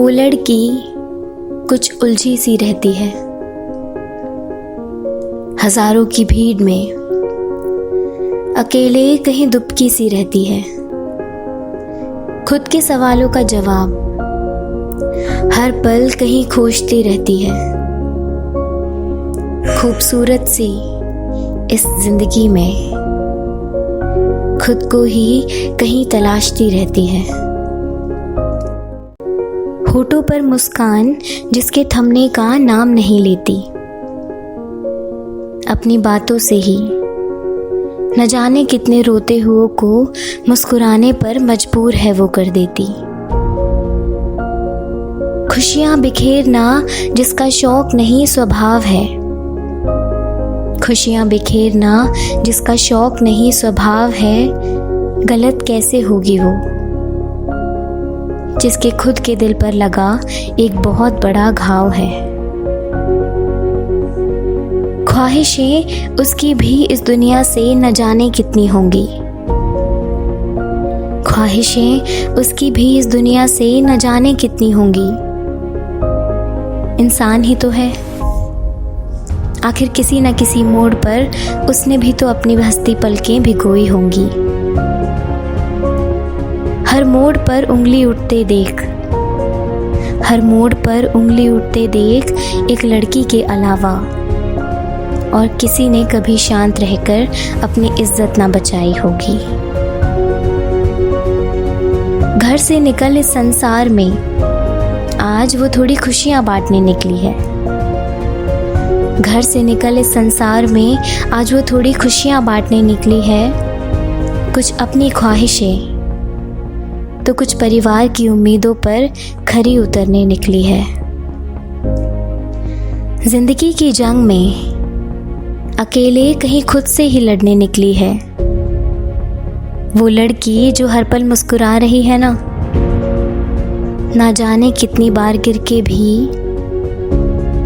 वो लड़की कुछ उलझी सी रहती है। हजारों की भीड़ में अकेले कहीं दुबकी सी रहती है। खुद के सवालों का जवाब हर पल कहीं खोजती रहती है। खूबसूरत सी इस जिंदगी में खुद को ही कहीं तलाशती रहती है। होठों पर मुस्कान जिसके थमने का नाम नहीं लेती, अपनी बातों से ही न जाने कितने रोते हुओं को मुस्कुराने पर मजबूर है वो कर देती। खुशियां बिखेरना जिसका शौक नहीं स्वभाव है, खुशियां बिखेरना जिसका शौक नहीं स्वभाव है, गलत कैसे होगी वो जिसके खुद के दिल पर लगा एक बहुत बड़ा घाव है। ख्वाहिशें उसकी भी इस दुनिया से न जाने कितनी होंगी, ख्वाहिशें उसकी भी इस दुनिया से न जाने कितनी होंगी। इंसान ही तो है, आखिर किसी न किसी मोड़ पर उसने भी तो अपनी हस्ती पलकें भिगोई होंगी। हर मोड़ पर उंगली उठते देख, हर मोड़ पर उंगली उठते देख एक लड़की के अलावा और किसी ने कभी शांत रहकर अपनी इज्जत ना बचाई होगी। घर से निकल इस संसार में आज वो थोड़ी खुशियां बांटने निकली है। घर से निकल इस संसार में आज वो थोड़ी खुशियां बांटने निकली है। कुछ अपनी ख्वाहिशें तो कुछ परिवार की उम्मीदों पर खरी उतरने निकली है। जिंदगी की जंग में अकेले कहीं खुद से ही लड़ने निकली है। वो लड़की जो हर पल मुस्कुरा रही है ना जाने कितनी बार गिर के भी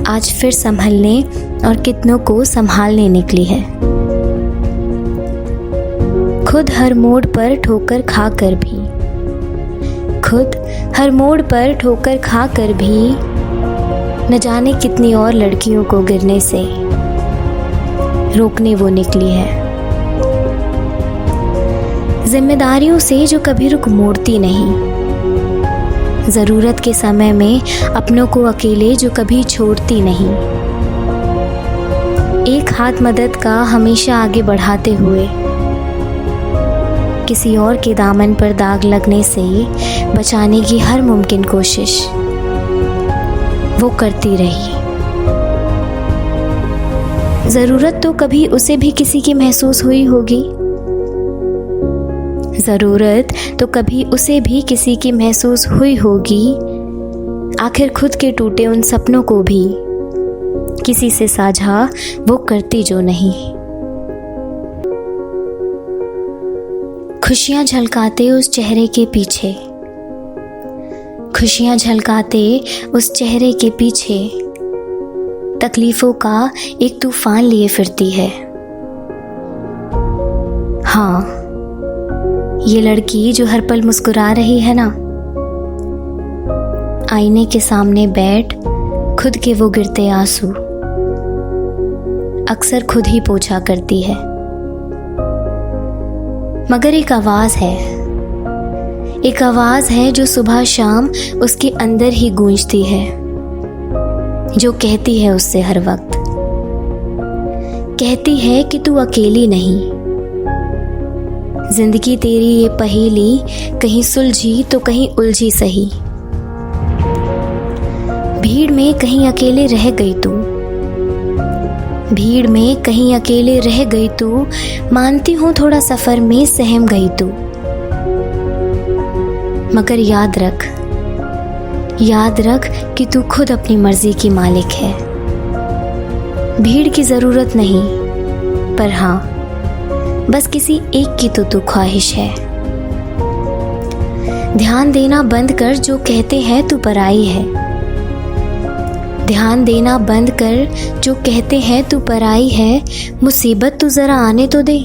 आज फिर संभलने और कितनों को संभालने निकली है। खुद हर मोड़ पर ठोकर खा कर भी, खुद हर मोड़ पर ठोकर खा कर भी न जाने कितनी और लड़कियों को गिरने से रोकने वो निकली है। जिम्मेदारियों से जो कभी रुख मोड़ती नहीं, जरूरत के समय में अपनों को अकेले जो कभी छोड़ती नहीं। एक हाथ मदद का हमेशा आगे बढ़ाते हुए किसी और के दामन पर दाग लगने से बचाने की हर मुमकिन कोशिश वो करती रही। जरूरत तो कभी उसे भी किसी की महसूस हुई होगी, जरूरत तो कभी उसे भी किसी की महसूस हुई होगी। आखिर खुद के टूटे उन सपनों को भी किसी से साझा वो करती जो नहीं। खुशियां झलकाते उस चेहरे के पीछे, खुशियां झलकाते उस चेहरे के पीछे तकलीफों का एक तूफान लिए फिरती है। हाँ, ये लड़की जो हर पल मुस्कुरा रही है ना, आईने के सामने बैठ खुद के वो गिरते आंसू अक्सर खुद ही पोंछा करती है। मगर एक आवाज है, एक आवाज है जो सुबह शाम उसके अंदर ही गूंजती है, जो कहती है उससे हर वक्त, कहती है कि तू अकेली नहीं। जिंदगी तेरी ये पहेली कहीं सुलझी तो कहीं उलझी सही। भीड़ में कहीं अकेले रह गई तू, भीड़ में कहीं अकेले रह गई तू। मानती हूँ थोड़ा सफर में सहम गई तू, मगर याद रख, याद रख कि तू खुद अपनी मर्जी की मालिक है। भीड़ की जरूरत नहीं, पर हाँ बस किसी एक की तो तू ख्वाहिश है। ध्यान देना बंद कर जो कहते हैं तू पराई है, ध्यान देना बंद कर जो कहते हैं तू पराई है। मुसीबत तू जरा आने तो दे,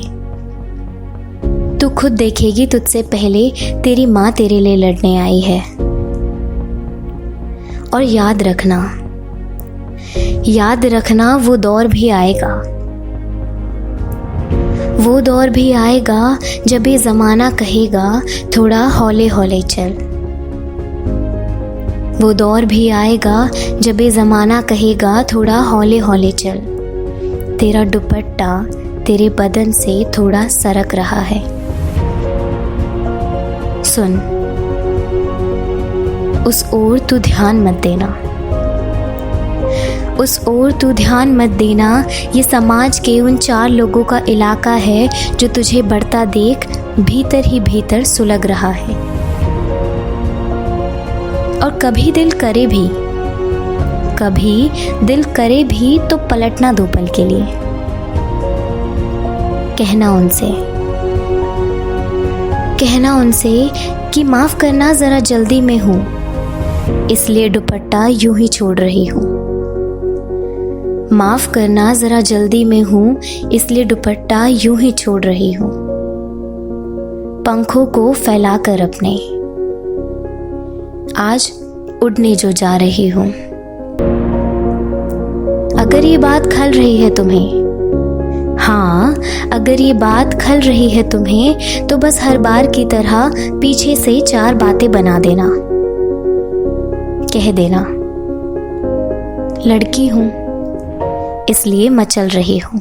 तू खुद देखेगी तुझसे पहले तेरी माँ तेरे लिए लड़ने आई है। और याद रखना वो दौर भी आएगा। वो दौर भी आएगा जब ये ज़माना कहेगा थोड़ा हौले हौले चल। वो दौर भी आएगा जब ये ज़माना कहेगा थोड़ा हौले हौले चल। तेरा दुपट्टा तेरे बदन से थोड़ा सरक रहा है। सुन, उस ओर तू ध्यान मत देना। उस ओर तू ध्यान मत देना। ये समाज के उन 4 लोगों का इलाका है जो तुझे बढ़ता देख भीतर ही भीतर सुलग रहा है। और कभी दिल करे भी तो पलटना 2 पल के लिए। कहना उनसे कि माफ़ करना ज़रा जल्दी में हूँ, इसलिए दुपट्टा यूं ही छोड़ रही हूँ। माफ़ करना ज़रा जल्दी में हूँ, इसलिए दुपट्टा यूं ही छोड़ रही हूँ। पंखों को फैलाकर अपने आज उड़ने जो जा रही हूँ। अगर ये बात खल रही है तुम्हें, हाँ, अगर ये बात खल रही है तुम्हें, तो बस हर बार की तरह पीछे से 4 बातें बना देना। कह देना, लड़की हूँ इसलिए मचल रही हूँ।